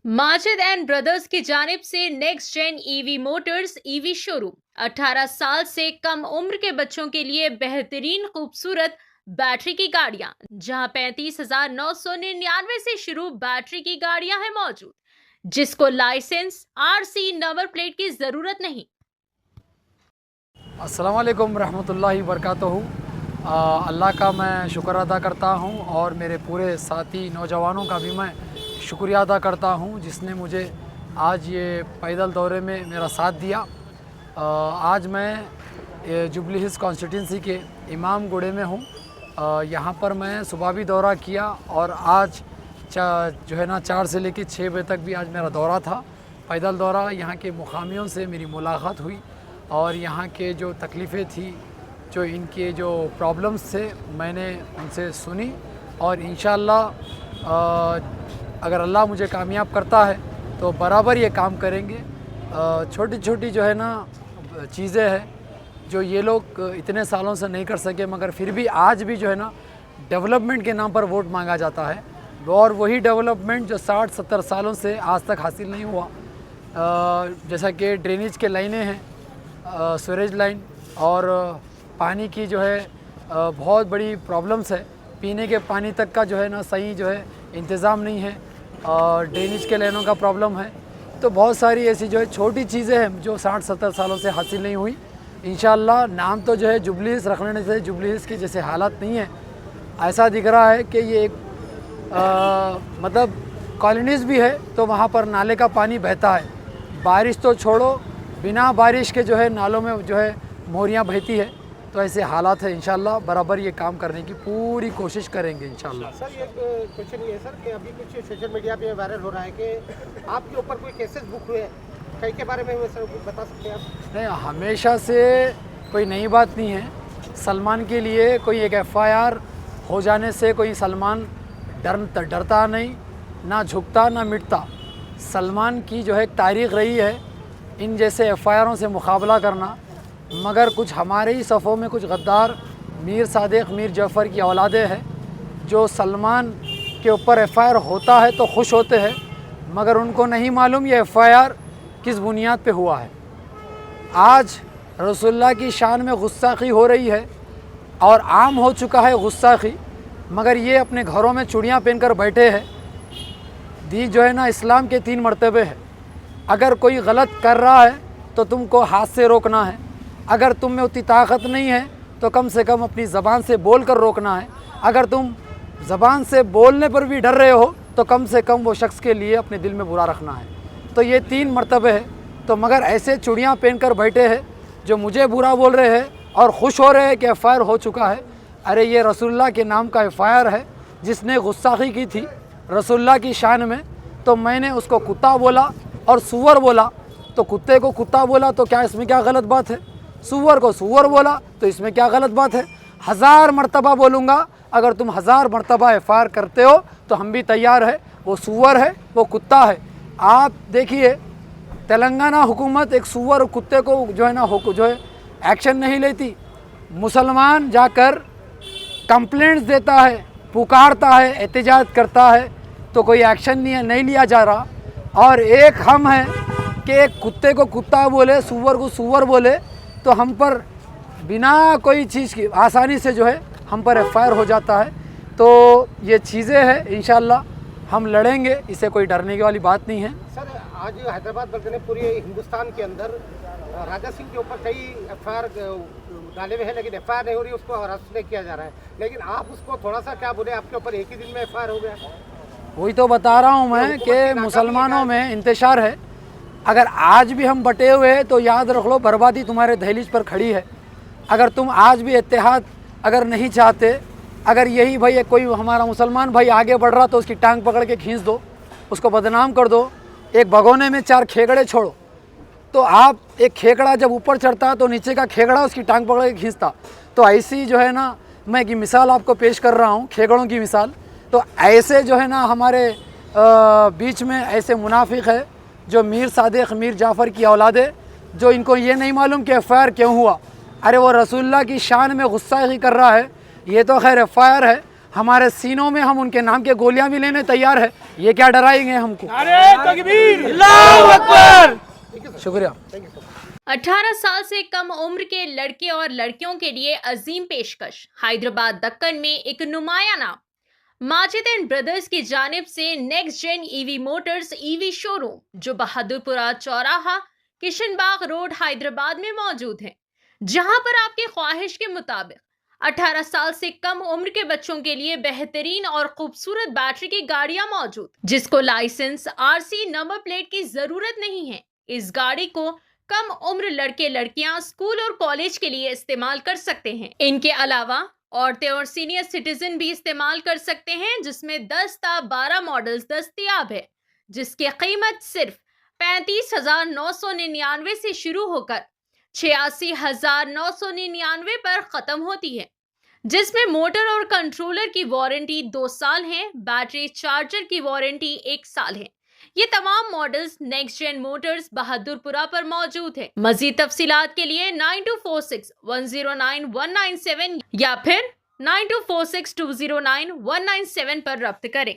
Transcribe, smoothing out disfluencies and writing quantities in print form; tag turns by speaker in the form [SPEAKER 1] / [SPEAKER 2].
[SPEAKER 1] Majid and brothers की जानिब से next gen EV motors EV showroom 18 साल से कम उम्र के बच्चों के लिए बेहतरीन खूबसूरत बैटरी की गाड़ियां, जहां 35,999 से शुरू बैटरी की गाड़ियां हैं मौजूद, जिसको लाइसेंस आरसी नंबर प्लेट की जरूरत नहीं।
[SPEAKER 2] अस्सलाम वालेकुम रहमतुल्लाहि वबरकातुहू। अल्लाह का मैं शुक्र अदा करता हूँ और मेरे पूरे साथी नौजवानों का भी मैं शुक्रिया अदा करता हूँ जिसने मुझे आज ये पैदल दौरे में मेरा साथ दिया। आज मैं जुबली हिल्स कॉन्स्टिट्यूंसी के इमाम गुड़े में हूँ। यहाँ पर मैं सुबह भी दौरा किया और आज जो है ना 4 से लेकर 6 बजे तक भी आज मेरा दौरा था, पैदल दौरा। यहाँ के मुकामियों से मेरी मुलाकात हुई और यहाँ के जो तकलीफ़ें थी, जो इनके जो प्रॉब्लम्स थे, मैंने उनसे सुनी और इंशाअल्लाह अगर अल्लाह मुझे कामयाब करता है तो बराबर ये काम करेंगे। छोटी छोटी जो है ना चीज़ें हैं जो ये लोग इतने सालों से नहीं कर सके, मगर फिर भी आज भी जो है ना डेवलपमेंट के नाम पर वोट मांगा जाता है और वही डेवलपमेंट जो 60-70 सालों से आज तक हासिल नहीं हुआ। जैसा कि ड्रेनेज के लाइनें हैं, सीवरेज लाइन और पानी की जो है बहुत बड़ी प्रॉब्लम्स है। पीने के पानी तक का जो है ना सही जो है इंतज़ाम नहीं है और ड्रेनेज के लाइनों का प्रॉब्लम है। तो बहुत सारी ऐसी जो है छोटी चीज़ें हैं जो 60-70 सालों से हासिल नहीं हुई। इंशाअल्लाह नाम तो जो है जुबली हिल्स रख लेने से जुबली हिल्स की जैसे हालत नहीं है, ऐसा दिख रहा है कि ये एक मतलब कॉलोनीज़ भी है तो वहाँ पर नाले का पानी बहता है। बारिश तो छोड़ो, बिना बारिश के जो है नालों में जो है मोरियाँ बहती है। तो ऐसे हालात है। इंशाअल्लाह बराबर ये काम करने की पूरी कोशिश करेंगे इंशाअल्लाह।
[SPEAKER 3] सर, ये क्वेश्चन ये है सर कि अभी कुछ सोशल मीडिया पे वायरल हो रहा है कि आपके ऊपर कोई केसेस बुक हुए हैं, कई के बारे में हुए सर, कुछ बता सकते हैं आप?
[SPEAKER 2] नहीं, हमेशा से कोई नई बात नहीं है। सलमान के लिए कोई एक एफआईआर हो जाने से कोई सलमान डरता नहीं, ना झुकता ना मिटता। सलमान की जो है एक तारीख़ रही है इन जैसे एफआईआरों से मुकाबला करना, मगर कुछ हमारे ही सफ़ों में कुछ गद्दार मीर सादिक मीर जाफ़र की औलादे हैं जो सलमान के ऊपर एफआईआर होता है तो खुश होते हैं, मगर उनको नहीं मालूम ये एफआईआर किस बुनियाद पे हुआ है। आज रसूलुल्लाह की शान में गुस्ताखी हो रही है और आम हो चुका है गुस्ताखी, मगर ये अपने घरों में चूड़ियाँ पहनकर बैठे हैं। दी जो है ना इस्लाम के 3 मर्तबे है। अगर कोई गलत कर रहा है तो तुमको हाथ से रोकना है, अगर तुम में उतनी ताकत नहीं है तो कम से कम अपनी ज़बान से बोल कर रोकना है। अगर तुम ज़बान से बोलने पर भी डर रहे हो तो कम से कम वो शख्स के लिए अपने दिल में बुरा रखना है। तो ये 3 मर्तबे है। तो मगर ऐसे चूड़ियाँ पहन कर बैठे हैं जो मुझे बुरा बोल रहे हैं और ख़ुश हो रहे हैं कि एफआईआर हो चुका है। अरे ये रसूलुल्लाह के नाम का एफआईआर है जिसने गुस्ताखी की थी रसूलुल्लाह की शान में, तो मैंने उसको कुत्ता बोला और सूअर बोला। तो कुत्ते को कुत्ता बोला तो क्या इसमें क्या गलत बात है? सूअर को सूअर बोला तो इसमें क्या गलत बात है? 1000 मरतबा बोलूँगा, अगर तुम 1000 मरतबा एफआईआर करते हो तो हम भी तैयार है। वो सूअर है, वो कुत्ता है। आप देखिए तेलंगाना हुकूमत एक सूअर कुत्ते को जो है ना जो है एक्शन नहीं लेती। मुसलमान जाकर कंप्लेंट्स देता है, पुकारता है, एहतजाज करता है तो कोई एक्शन नहीं लिया जा रहा। और एक हम हैं कि एक कुत्ते को कुत्ता बोले, सूअर को सूअर बोले तो हम पर बिना कोई चीज़ की आसानी से जो है हम पर एफआईआर हो जाता है। तो ये चीज़ें हैं, इंशाअल्लाह हम लड़ेंगे, इसे कोई डरने की वाली बात नहीं है।
[SPEAKER 3] सर, आज हैदराबाद बल्कि पूरे हिंदुस्तान के अंदर राजा सिंह के ऊपर कई एफआईआर डाले हुए हैं, लेकिन एफआईआर नहीं हो रही, उसको अरेस्ट नहीं किया जा रहा है। लेकिन आप उसको थोड़ा सा क्या बोले, आपके ऊपर एक ही दिन में एफआईआर हो गया।
[SPEAKER 2] वही तो बता रहा हूँ मैं कि मुसलमानों में इंतशार है। अगर आज भी हम बटे हुए हैं तो याद रख लो बर्बादी तुम्हारे दहलीज पर खड़ी है। अगर तुम आज भी इत्तेहाद अगर नहीं चाहते, अगर यही भाई कोई हमारा मुसलमान भाई आगे बढ़ रहा तो उसकी टांग पकड़ के खींच दो, उसको बदनाम कर दो। एक भगोने में 4 खेकड़े छोड़ो, तो आप एक खेकड़ा जब ऊपर चढ़ता तो नीचे का खेकड़ा उसकी टांग पकड़ के खींचता। तो ऐसी जो है ना, मैं एक मिसाल आपको पेश कर रहा हूँ, खेकड़ों की मिसाल। तो ऐसे जो है ना हमारे बीच में ऐसे मुनाफिक है जो मीर सादिक मीर जाफ़र की औलादे, जो इनको ये नहीं मालूम कि एफआईआर क्यों हुआ। अरे वो रसूलुल्लाह की शान में गुस्ताखी कर रहा है, ये तो खैर एफआईआर है, हमारे सीनों में हम उनके नाम के गोलियां भी लेने तैयार है। ये क्या डराएंगे हमको? शुक्रिया।
[SPEAKER 1] 18 साल से कम उम्र के लड़के और लड़कियों के लिए अजीम पेशकश। हैदराबाद दक्कन में एक नुमाया नाम माजिद एंड ब्रदर्स की जानिब से next gen EV motors EV showroom, जो बहादुरपुरा चौराहा किशनबाग रोड हैदराबाद में मौजूद है, जहां पर आपकी ख्वाहिश के मुताबिक 18 साल से कम उम्र के बच्चों के लिए बेहतरीन और खूबसूरत बैटरी की गाड़ियां मौजूद, जिसको लाइसेंस आरसी नंबर प्लेट की जरूरत नहीं है। इस गाड़ी को कम उम्र लड़के लड़कियां स्कूल और कॉलेज के लिए इस्तेमाल कर सकते हैं। इनके अलावा औरतें और सीनियर सिटीजन भी इस्तेमाल कर सकते हैं, जिसमें 10 ता 12 मॉडल्स दस्तयाब है, जिसकी कीमत सिर्फ 35,999 से शुरू होकर 86,999 पर खत्म होती है, जिसमें मोटर और कंट्रोलर की वारंटी 2 साल है, बैटरी चार्जर की वारंटी 1 साल है। ये तमाम models Next Gen Motors Bahadurpura पर मौजूद है। मजीद तफसीलात के लिए 9246109197 या फिर 9246209197 पर रब्त करें।